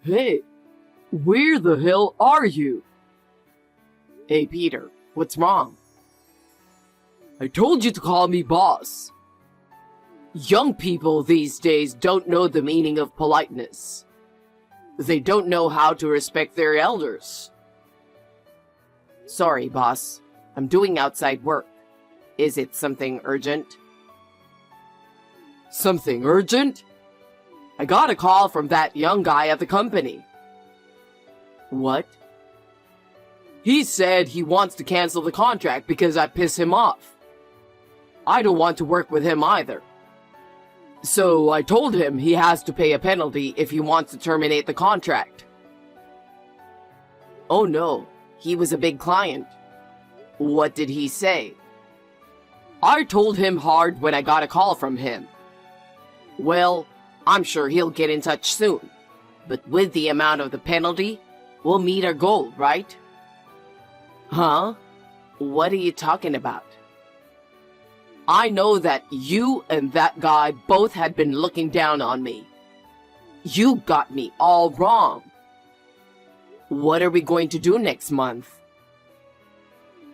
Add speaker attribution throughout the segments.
Speaker 1: Hey, where the hell are you? Hey, Peter, what's wrong? I told you to call me boss. Young people these days don't know the meaning of politeness. They don't know how to respect their elders. Sorry, boss. I'm doing outside work. Is it something urgent? Something urgent? I got a call from that young guy at the company. What? He said he wants to cancel the contract because I piss him off. I don't want to work with him either. So I told him he has to pay a penalty if he wants to terminate the contract. Oh no, he was a big client. What did he say? I told him hard when I got a call from him. Well, I'm sure he'll get in touch soon. But with the amount of the penalty, we'll meet our goal, right? Huh? What are you talking about? I know that you and that guy both had been looking down on me. You got me all wrong. What are we going to do next month?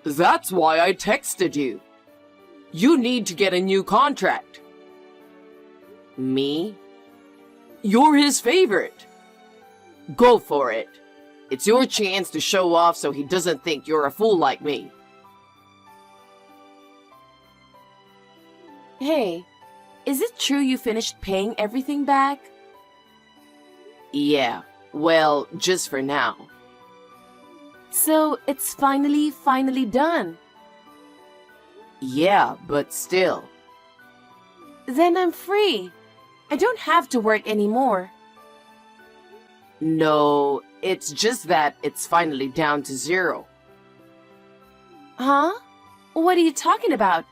Speaker 1: That's why I texted you. You need to get a new contract. Me? You're his favorite. Go for it. It's your chance to show off so he doesn't think you're a fool like me.
Speaker 2: Hey, is it true you finished paying everything back?
Speaker 1: Yeah, well, just for now.
Speaker 2: So it's finally done.
Speaker 1: Yeah, but still.
Speaker 2: Then I'm free. I don't have to work anymore.
Speaker 1: No, it's just that it's finally down to zero.
Speaker 2: Huh? What are you talking about?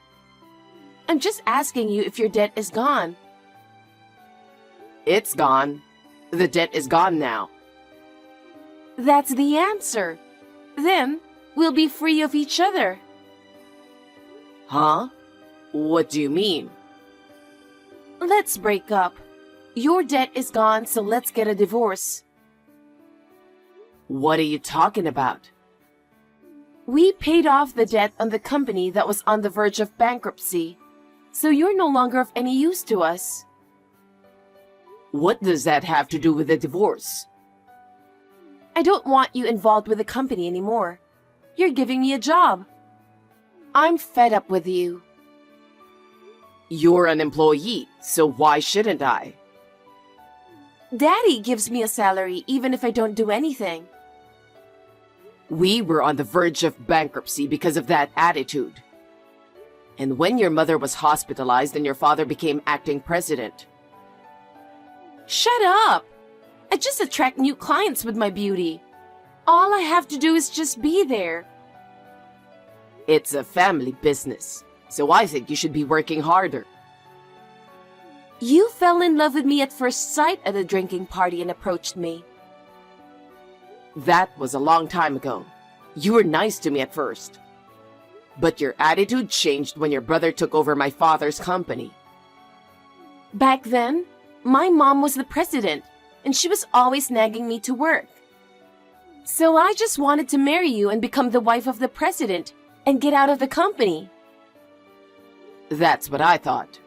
Speaker 2: I'm just asking you if your debt is gone.
Speaker 1: It's gone. The debt is gone now.
Speaker 2: That's the answer. Then we'll be free of each other.
Speaker 1: Huh? What do you mean?
Speaker 2: Let's break up. Your debt is gone, so let's get a divorce.
Speaker 1: What are you talking about?
Speaker 2: We paid off the debt on the company that was on the verge of bankruptcy, so you're no longer of any use to us.
Speaker 1: What does that have to do with the divorce?
Speaker 2: I don't want you involved with the company anymore. You're giving me a job. I'm fed up with you.
Speaker 1: You're an employee, so why shouldn't I?
Speaker 2: Daddy gives me a salary even if I don't do anything.
Speaker 1: We were on the verge of bankruptcy because of that attitude. And when your mother was hospitalized and your father became acting president.
Speaker 2: Shut up! I just attract new clients with my beauty. All I have to do is just be there.
Speaker 1: It's a family business, so I think you should be working harder.
Speaker 2: You fell in love with me at first sight at a drinking party and approached me.
Speaker 1: That was a long time ago. You were nice to me at first. But your attitude changed when your brother took over my father's company.
Speaker 2: Back then, my mom was the president, and she was always nagging me to work. So I just wanted to marry you and become the wife of the president and get out of the company.
Speaker 1: That's what I thought.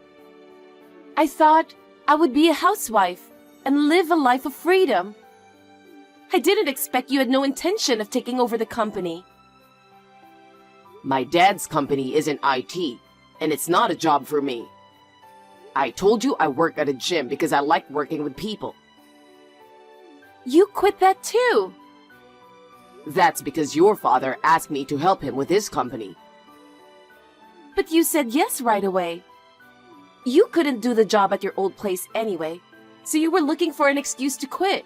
Speaker 2: I thought I would be a housewife and live a life of freedom. I didn't expect you had no intention of taking over the company.
Speaker 1: My dad's company isn't IT, and it's not a job for me. I told you I work at a gym because I like working with people.
Speaker 2: You quit that too.
Speaker 1: That's because your father asked me to help him with his company.
Speaker 2: But you said yes right away. You couldn't do the job at your old place anyway, so you were looking for an excuse to quit.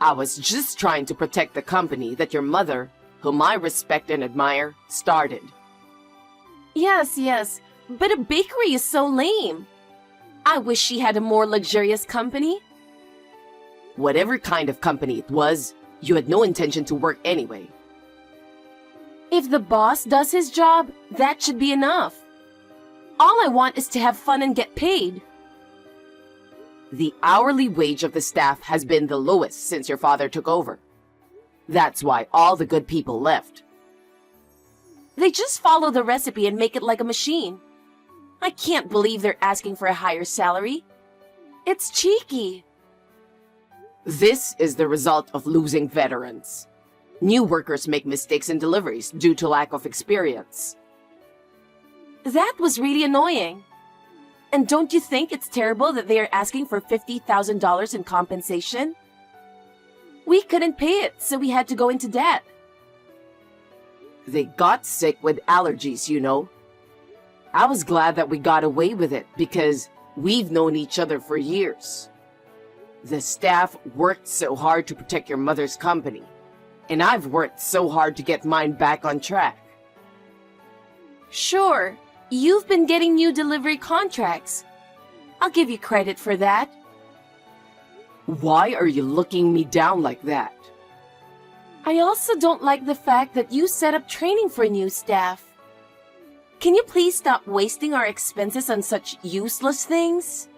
Speaker 1: I was just trying to protect the company that your mother, whom I respect and admire, started.
Speaker 2: Yes, but a bakery is so lame. I wish she had a more luxurious company.
Speaker 1: Whatever kind of company it was, you had no intention to work anyway.
Speaker 2: If the boss does his job, that should be enough. All I want is to have fun and get paid.
Speaker 1: The hourly wage of the staff has been the lowest since your father took over. That's why all the good people left.
Speaker 2: They just follow the recipe and make it like a machine. I can't believe they're asking for a higher salary. It's cheeky.
Speaker 1: This is the result of losing veterans. New workers make mistakes in deliveries due to lack of experience.
Speaker 2: That was really annoying. And don't you think it's terrible that they are asking for $50,000 in compensation? We couldn't pay it, so we had to go into debt.
Speaker 1: They got sick with allergies, you know. I was glad that we got away with it because we've known each other for years. The staff worked so hard to protect your mother's company, and I've worked so hard to get mine back on track.
Speaker 2: Sure, you've been getting new delivery contracts. I'll give you credit for that.
Speaker 1: Why are you looking me down like that?
Speaker 2: I also don't like the fact that you set up training for new staff. Can you please stop wasting our expenses on such useless things?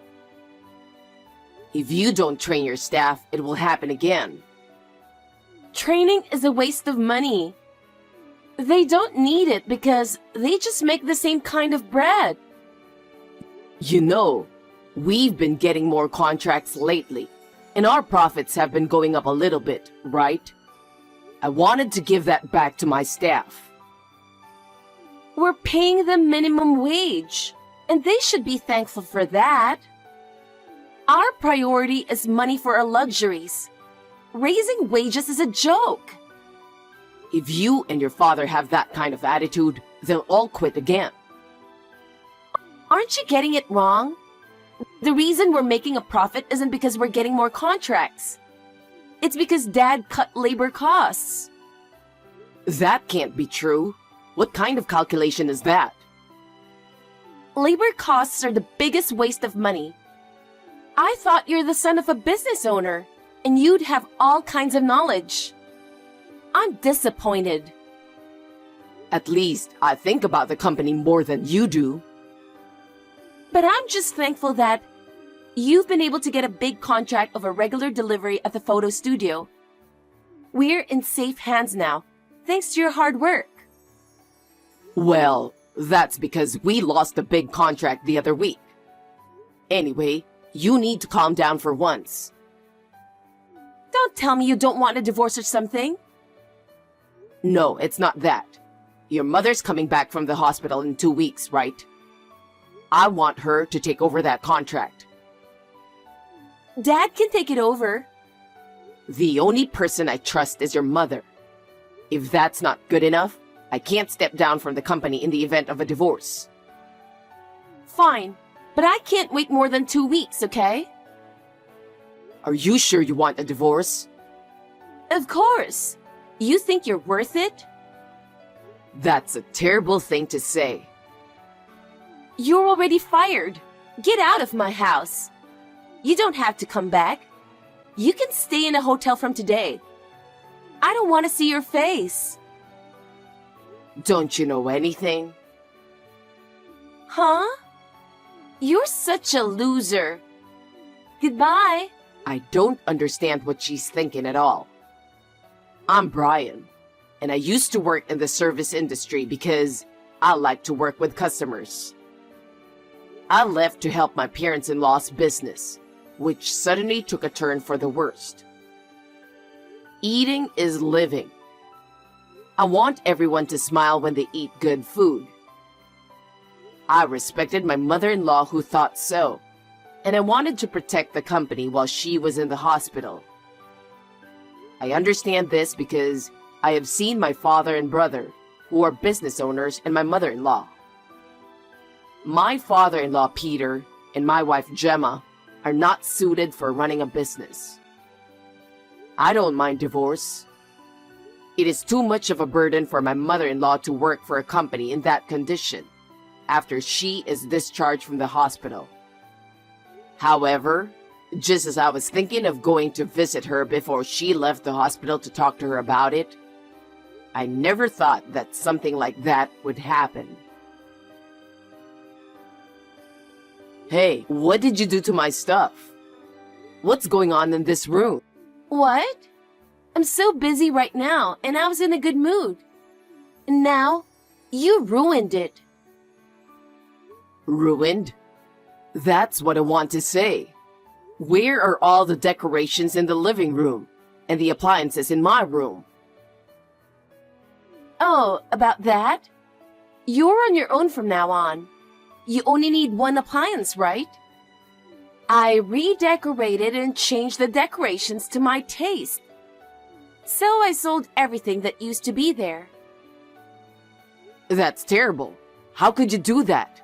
Speaker 1: If you don't train your staff, it will happen again.
Speaker 2: Training is a waste of money. They don't need it because they just make the same kind of bread.
Speaker 1: You know, we've been getting more contracts lately, and our profits have been going up a little bit, right? I wanted to give that back to my staff.
Speaker 2: We're paying them minimum wage, and they should be thankful for that. Our priority is money for our luxuries. Raising wages is a joke.
Speaker 1: If you and your father have that kind of attitude, they'll all quit again.
Speaker 2: Aren't you getting it wrong? The reason we're making a profit isn't because we're getting more contracts. It's because Dad cut labor costs.
Speaker 1: That can't be true. What kind of calculation is that?
Speaker 2: Labor costs are the biggest waste of money. I thought you're the son of a business owner, and you'd have all kinds of knowledge. I'm disappointed.
Speaker 1: At least I think about the company more than you do.
Speaker 2: But I'm just thankful that you've been able to get a big contract of a regular delivery at the photo studio. We're in safe hands now, thanks to your hard work.
Speaker 1: Well, that's because we lost a big contract the other week. Anyway, you need to calm down for once.
Speaker 2: Don't tell me you don't want a divorce or something.
Speaker 1: No, it's not that. Your mother's coming back from the hospital in 2 weeks, right? I want her to take over that contract.
Speaker 2: Dad can take it over.
Speaker 1: The only person I trust is your mother. If that's not good enough, I can't step down from the company in the event of a divorce.
Speaker 2: Fine, but I can't wait more than 2 weeks, okay?
Speaker 1: Are you sure you want a divorce?
Speaker 2: Of course. You think you're worth it?
Speaker 1: That's a terrible thing to say.
Speaker 2: You're already fired. Get out of my house. You don't have to come back. You can stay in a hotel from today. I don't want to see your face.
Speaker 1: Don't you know anything?
Speaker 2: Huh? You're such a loser. Goodbye.
Speaker 1: I don't understand what she's thinking at all. I'm Brian, and I used to work in the service industry because I like to work with customers. I left to help my parents-in-law's business, which suddenly took a turn for the worst. Eating is living. I want everyone to smile when they eat good food. I respected my mother-in-law who thought so, and I wanted to protect the company while she was in the hospital. I understand this because I have seen my father and brother, who are business owners, and my mother-in-law. My father-in-law, Peter, and my wife, Gemma, are not suited for running a business. I don't mind divorce. It is too much of a burden for my mother-in-law to work for a company in that condition after she is discharged from the hospital. However, just as I was thinking of going to visit her before she left the hospital to talk to her about it, I never thought that something like that would happen. Hey, what did you do to my stuff? What's going on in this room?
Speaker 2: What? I'm so busy right now, and I was in a good mood. And now, you ruined it.
Speaker 1: Ruined? That's what I want to say. Where are all the decorations in the living room and the appliances in my room?
Speaker 2: Oh, about that? You're on your own from now on. You only need one appliance, right? I redecorated and changed the decorations to my taste. So I sold everything that used to be there.
Speaker 1: That's terrible. How could you do that?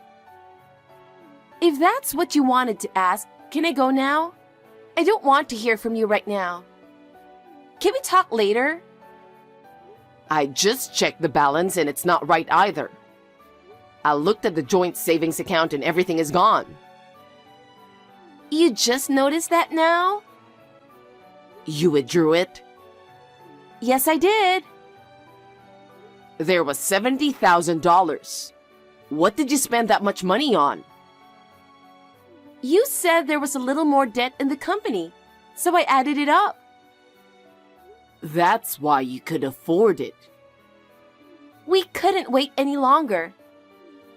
Speaker 2: If that's what you wanted to ask, can I go now? I don't want to hear from you right now. Can we talk later?
Speaker 1: I just checked the balance and it's not right either. I looked at the joint savings account and everything is gone.
Speaker 2: You just noticed that now?
Speaker 1: You withdrew it?
Speaker 2: Yes, I did.
Speaker 1: There was $70,000. What did you spend that much money on?
Speaker 2: You said there was a little more debt in the company, so I added it up.
Speaker 1: That's why you could afford it.
Speaker 2: We couldn't wait any longer.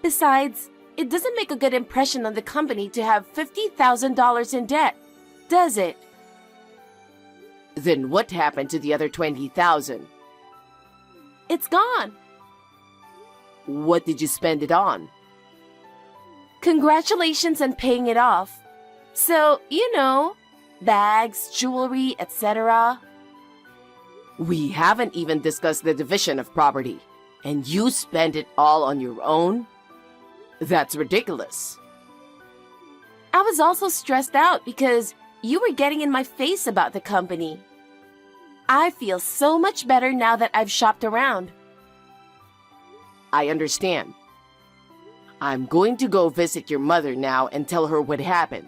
Speaker 2: Besides, it doesn't make a good impression on the company to have $50,000 in debt, does it?
Speaker 1: Then what happened to the other $20,000?
Speaker 2: It's gone.
Speaker 1: What did you spend it on?
Speaker 2: Congratulations on paying it off. So, bags, jewelry, etc.
Speaker 1: We haven't even discussed the division of property, and you spend it all on your own? That's ridiculous.
Speaker 2: I was also stressed out because you were getting in my face about the company. I feel so much better now that I've shopped around.
Speaker 1: I understand. I'm going to go visit your mother now and tell her what happened.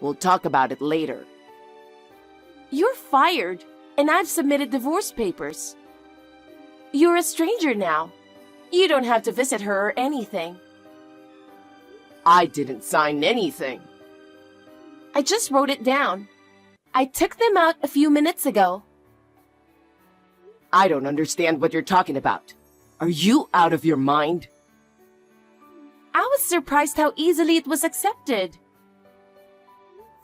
Speaker 1: We'll talk about it later.
Speaker 2: You're fired, and I've submitted divorce papers. You're a stranger now. You don't have to visit her or anything.
Speaker 1: I didn't sign anything.
Speaker 2: I just wrote it down. I took them out a few minutes ago.
Speaker 1: I don't understand what you're talking about. Are you out of your mind?
Speaker 2: I was surprised how easily it was accepted.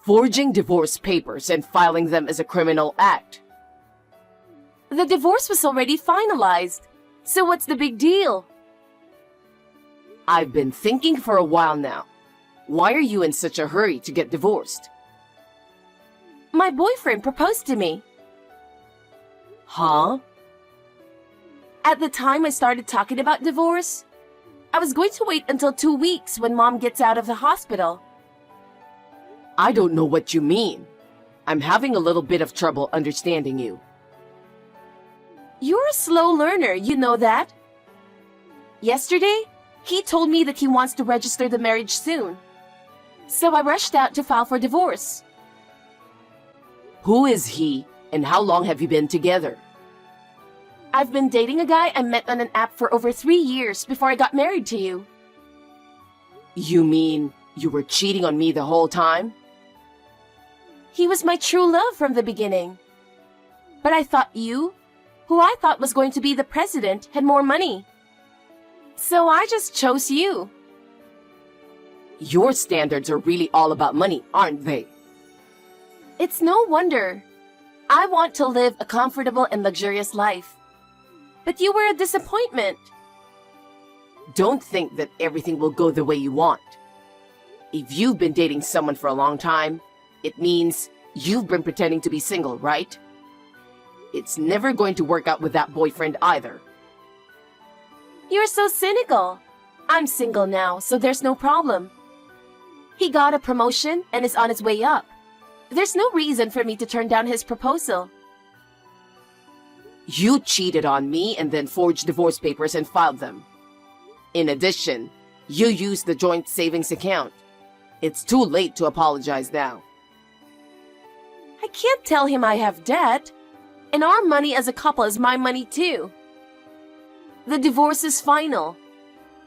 Speaker 1: Forging divorce papers and filing them is a criminal act.
Speaker 2: The divorce was already finalized, so what's the big deal?
Speaker 1: I've been thinking for a while now. Why are you in such a hurry to get divorced?
Speaker 2: My boyfriend proposed to me.
Speaker 1: Huh?
Speaker 2: At the time I started talking about divorce, I was going to wait until 2 weeks when Mom gets out of the hospital.
Speaker 1: I don't know what you mean. I'm having a little bit of trouble understanding you.
Speaker 2: You're a slow learner, you know that. Yesterday, he told me that he wants to register the marriage soon. So I rushed out to file for divorce.
Speaker 1: Who is he, and how long have you been together?
Speaker 2: I've been dating a guy I met on an app for over 3 years before I got married to you.
Speaker 1: You mean you were cheating on me the whole time?
Speaker 2: He was my true love from the beginning. But I thought you, who I thought was going to be the president, had more money. So I just chose you.
Speaker 1: Your standards are really all about money, aren't they?
Speaker 2: It's no wonder. I want to live a comfortable and luxurious life. But you were a disappointment.
Speaker 1: Don't think that everything will go the way you want. If you've been dating someone for a long time, it means you've been pretending to be single, right? It's never going to work out with that boyfriend either.
Speaker 2: You're so cynical. I'm single now, so there's no problem. He got a promotion and is on his way up. There's no reason for me to turn down his proposal.
Speaker 1: You cheated on me and then forged divorce papers and filed them. In addition, you used the joint savings account. It's too late to apologize now.
Speaker 2: I can't tell him I have debt. And our money as a couple is my money too. The divorce is final.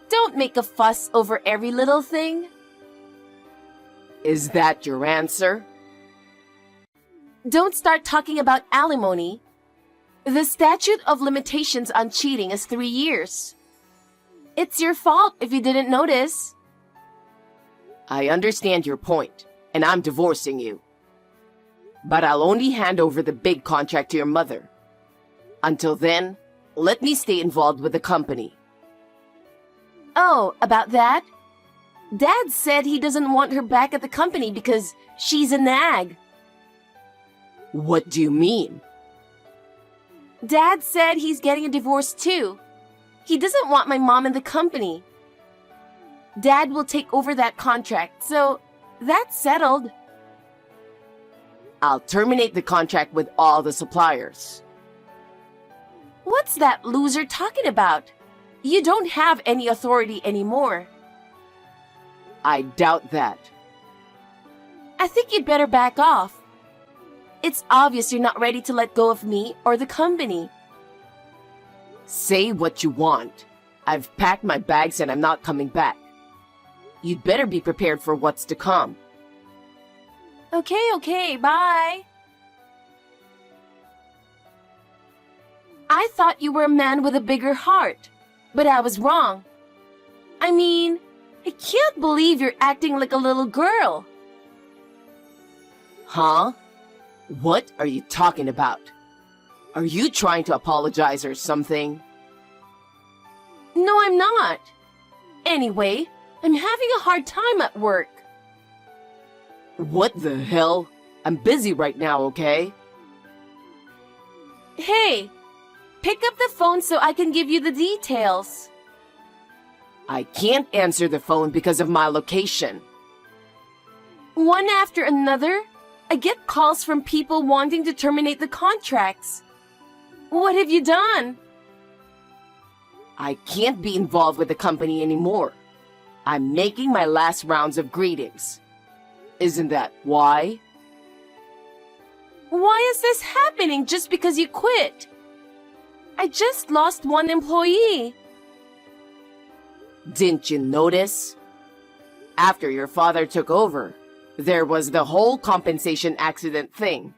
Speaker 2: Don't make a fuss over every little thing.
Speaker 1: Is that your answer?
Speaker 2: Don't start talking about alimony. The statute of limitations on cheating is 3 years. It's your fault if you didn't notice.
Speaker 1: I understand your point, and I'm divorcing you. But I'll only hand over the big contract to your mother. Until then, let me stay involved with the company.
Speaker 2: Oh, about that? Dad said he doesn't want her back at the company because she's a nag.
Speaker 1: What do you mean?
Speaker 2: Dad said he's getting a divorce too. He doesn't want my mom in the company. Dad will take over that contract, so that's settled.
Speaker 1: I'll terminate the contract with all the suppliers.
Speaker 2: What's that loser talking about? You don't have any authority anymore.
Speaker 1: I doubt that.
Speaker 2: I think you'd better back off. It's obvious you're not ready to let go of me or the company.
Speaker 1: Say what you want. I've packed my bags and I'm not coming back. You'd better be prepared for what's to come.
Speaker 2: Okay, bye. I thought you were a man with a bigger heart, but I was wrong. I mean, I can't believe you're acting like a little girl.
Speaker 1: Huh? What are you talking about? Are you trying to apologize or something?
Speaker 2: No, I'm not. Anyway, I'm having a hard time at work.
Speaker 1: What the hell? I'm busy right now, okay?
Speaker 2: Hey, pick up the phone so I can give you the details.
Speaker 1: I can't answer the phone because of my location.
Speaker 2: One after another, I get calls from people wanting to terminate the contracts. What have you done?
Speaker 1: I can't be involved with the company anymore. I'm making my last rounds of greetings. Isn't that why?
Speaker 2: Why is this happening just because you quit? I just lost one employee.
Speaker 1: Didn't you notice? After your father took over, there was the whole compensation accident thing.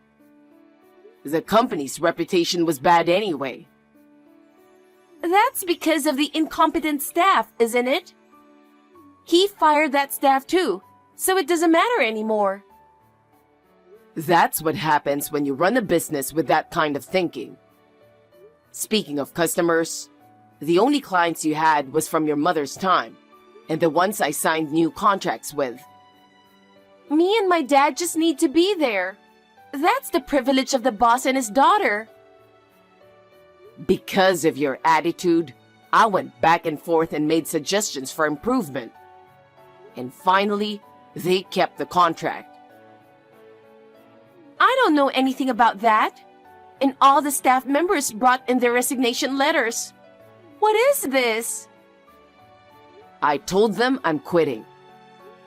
Speaker 1: The company's reputation was bad anyway.
Speaker 2: That's because of the incompetent staff, isn't it? He fired that staff too, so it doesn't matter anymore.
Speaker 1: That's what happens when you run a business with that kind of thinking. Speaking of customers, the only clients you had was from your mother's time, and the ones I signed new contracts with.
Speaker 2: Me and my dad just need to be there. That's the privilege of the boss and his daughter.
Speaker 1: Because of your attitude, I went back and forth and made suggestions for improvement. And finally, they kept the contract.
Speaker 2: I don't know anything about that. And all the staff members brought in their resignation letters. What is this?
Speaker 1: I told them I'm quitting.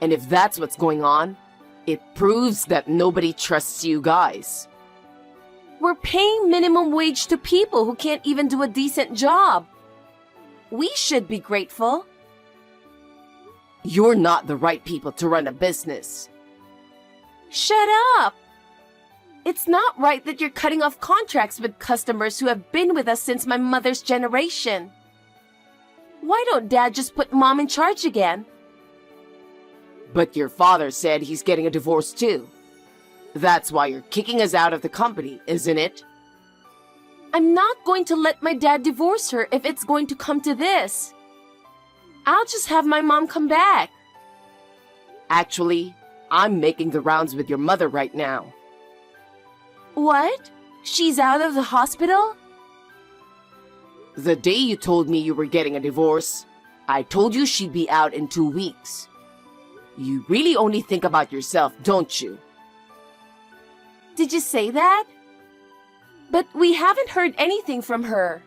Speaker 1: And if that's what's going on, it proves that nobody trusts you guys.
Speaker 2: We're paying minimum wage to people who can't even do a decent job. We should be grateful.
Speaker 1: You're not the right people to run a business.
Speaker 2: Shut up! It's not right that you're cutting off contracts with customers who have been with us since my mother's generation. Why don't Dad just put Mom in charge again?
Speaker 1: But your father said he's getting a divorce too. That's why you're kicking us out of the company, isn't it?
Speaker 2: I'm not going to let my dad divorce her if it's going to come to this. I'll just have my mom come back.
Speaker 1: Actually, I'm making the rounds with your mother right now.
Speaker 2: What? She's out of the hospital?
Speaker 1: The day you told me you were getting a divorce, I told you she'd be out in 2 weeks. You really only think about yourself, don't you?
Speaker 2: Did you say that? But we haven't heard anything from her.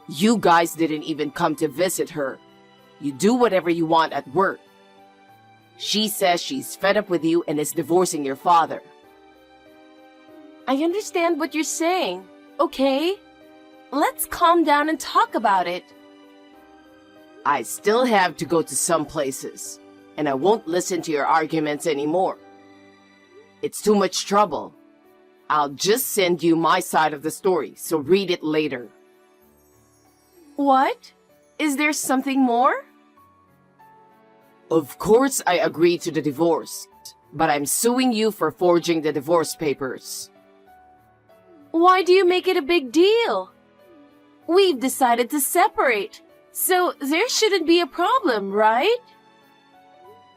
Speaker 1: You guys didn't even come to visit her. You do whatever you want at work. She says she's fed up with you and is divorcing your father.
Speaker 2: I understand what you're saying, okay? Let's calm down and talk about it.
Speaker 1: I still have to go to some places, and I won't listen to your arguments anymore. It's too much trouble. I'll just send you my side of the story, so read it later.
Speaker 2: What? Is there something more?
Speaker 1: Of course I agree to the divorce, but I'm suing you for forging the divorce papers.
Speaker 2: Why do you make it a big deal? We've decided to separate, so there shouldn't be a problem, right?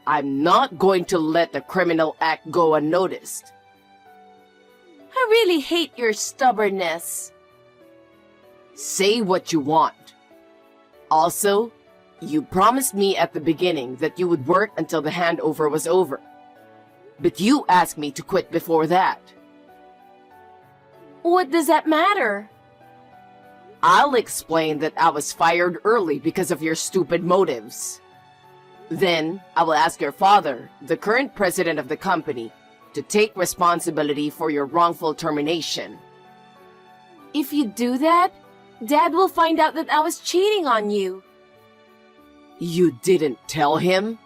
Speaker 1: I'm not going to let the criminal act go unnoticed.
Speaker 2: I really hate your stubbornness.
Speaker 1: Say what you want. Also, you promised me at the beginning that you would work until the handover was over. But you asked me to quit before that.
Speaker 2: What does that matter?
Speaker 1: I'll explain that I was fired early because of your stupid motives. Then, I will ask your father, the current president of the company, to take responsibility for your wrongful termination.
Speaker 2: If you do that, Dad will find out that I was cheating on you.
Speaker 1: You didn't tell him?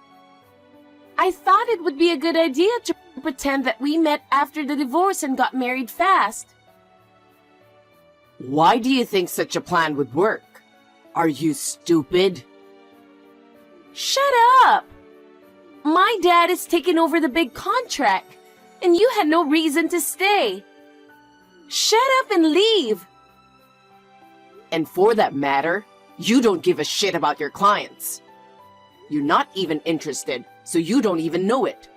Speaker 2: I thought it would be a good idea to pretend that we met after the divorce and got married fast.
Speaker 1: Why do you think such a plan would work? Are you stupid?
Speaker 2: Shut up! My dad is taking over the big contract, and you had no reason to stay. Shut up and leave!
Speaker 1: And for that matter, you don't give a shit about your clients. You're not even interested, so you don't even know it.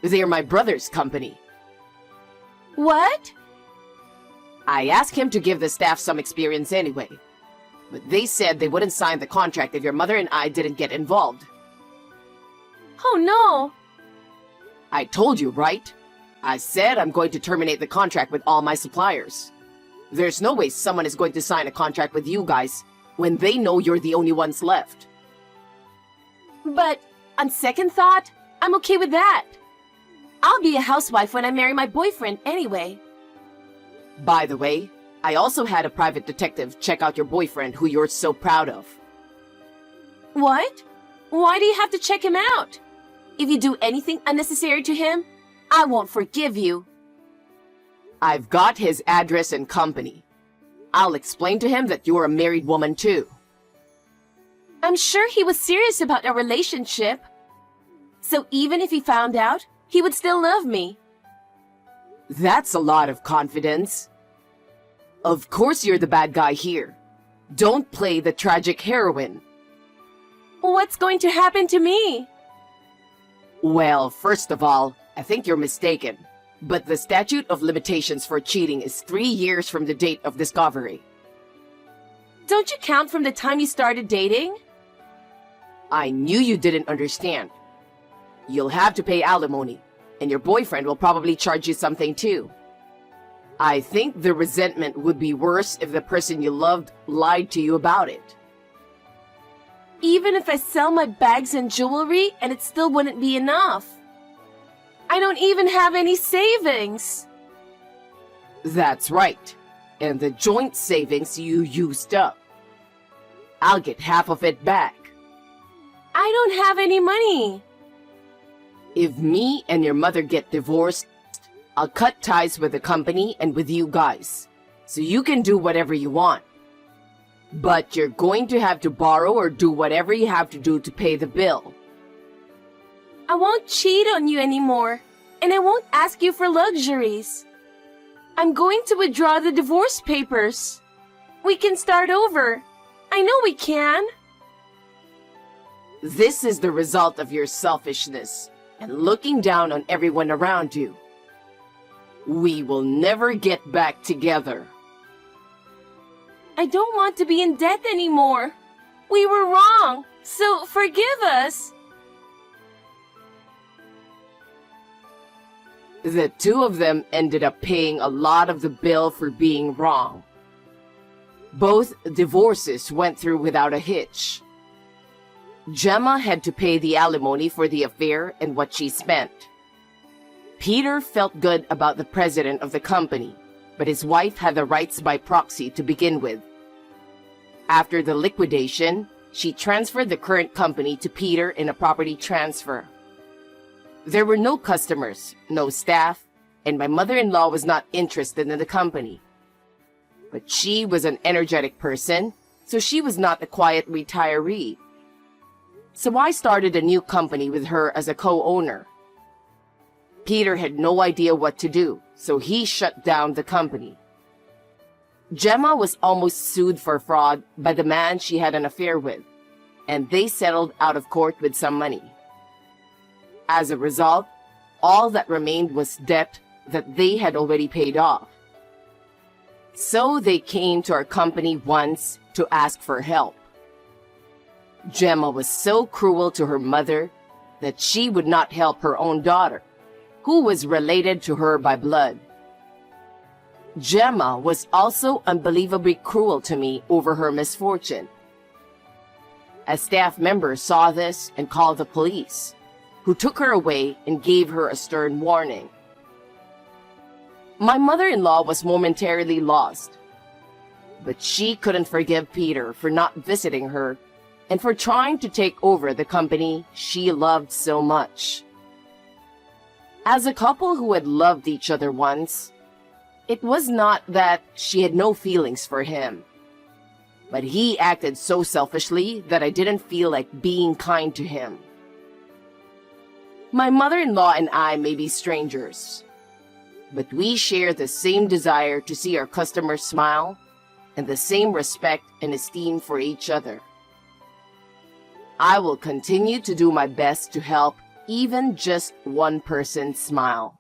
Speaker 1: They're my brother's company.
Speaker 2: What?
Speaker 1: I asked him to give the staff some experience anyway. But they said they wouldn't sign the contract if your mother and I didn't get involved.
Speaker 2: Oh no!
Speaker 1: I told you, right? I said I'm going to terminate the contract with all my suppliers. There's no way someone is going to sign a contract with you guys when they know you're the only ones left.
Speaker 2: But, on second thought, I'm okay with that. I'll be a housewife when I marry my boyfriend anyway.
Speaker 1: By the way, I also had a private detective check out your boyfriend who you're so proud of.
Speaker 2: What? Why do you have to check him out? If you do anything unnecessary to him, I won't forgive you.
Speaker 1: I've got his address and company. I'll explain to him that you're a married woman too.
Speaker 2: I'm sure he was serious about our relationship. So even if he found out, he would still love me.
Speaker 1: That's a lot of confidence. Of course you're the bad guy here. Don't play the tragic heroine.
Speaker 2: What's going to happen to me?
Speaker 1: Well, first of all, I think you're mistaken. But the statute of limitations for cheating is 3 years from the date of discovery.
Speaker 2: Don't you count from the time you started dating?
Speaker 1: I knew you didn't understand. You'll have to pay alimony, and your boyfriend will probably charge you something too. I think the resentment would be worse if the person you loved lied to you about it.
Speaker 2: Even if I sell my bags and jewelry, and it still wouldn't be enough. I don't even have any savings.
Speaker 1: That's right. And the joint savings you used up. I'll get half of it back.
Speaker 2: I don't have any money.
Speaker 1: If me and your mother get divorced, I'll cut ties with the company and with you guys, so you can do whatever you want. But you're going to have to borrow or do whatever you have to do to pay the bill.
Speaker 2: I won't cheat on you anymore, and I won't ask you for luxuries. I'm going to withdraw the divorce papers. We can start over. I know we can.
Speaker 1: This is the result of your selfishness and looking down on everyone around you. We will never get back together.
Speaker 2: I don't want to be in debt anymore. We were wrong, so forgive us.
Speaker 1: The two of them ended up paying a lot of the bill for being wrong. Both divorces went through without a hitch. Gemma had to pay the alimony for the affair and what she spent. Peter felt good about the president of the company, but his wife had the rights by proxy to begin with. After the liquidation, she transferred the current company to Peter in a property transfer. There were no customers, no staff, and my mother-in-law was not interested in the company. But she was an energetic person, so she was not a quiet retiree. So I started a new company with her as a co-owner. Peter had no idea what to do, so he shut down the company. Gemma was almost sued for fraud by the man she had an affair with, and they settled out of court with some money. As a result, all that remained was debt that they had already paid off. So they came to our company once to ask for help. Gemma was so cruel to her mother that she would not help her own daughter, who was related to her by blood. Gemma was also unbelievably cruel to me over her misfortune. A staff member saw this and called the police, who took her away and gave her a stern warning. My mother-in-law was momentarily lost, but she couldn't forgive Peter for not visiting her and for trying to take over the company she loved so much. As a couple who had loved each other once, it was not that she had no feelings for him, but he acted so selfishly that I didn't feel like being kind to him. My mother-in-law and I may be strangers, but we share the same desire to see our customers smile and the same respect and esteem for each other. I will continue to do my best to help even just one person smile.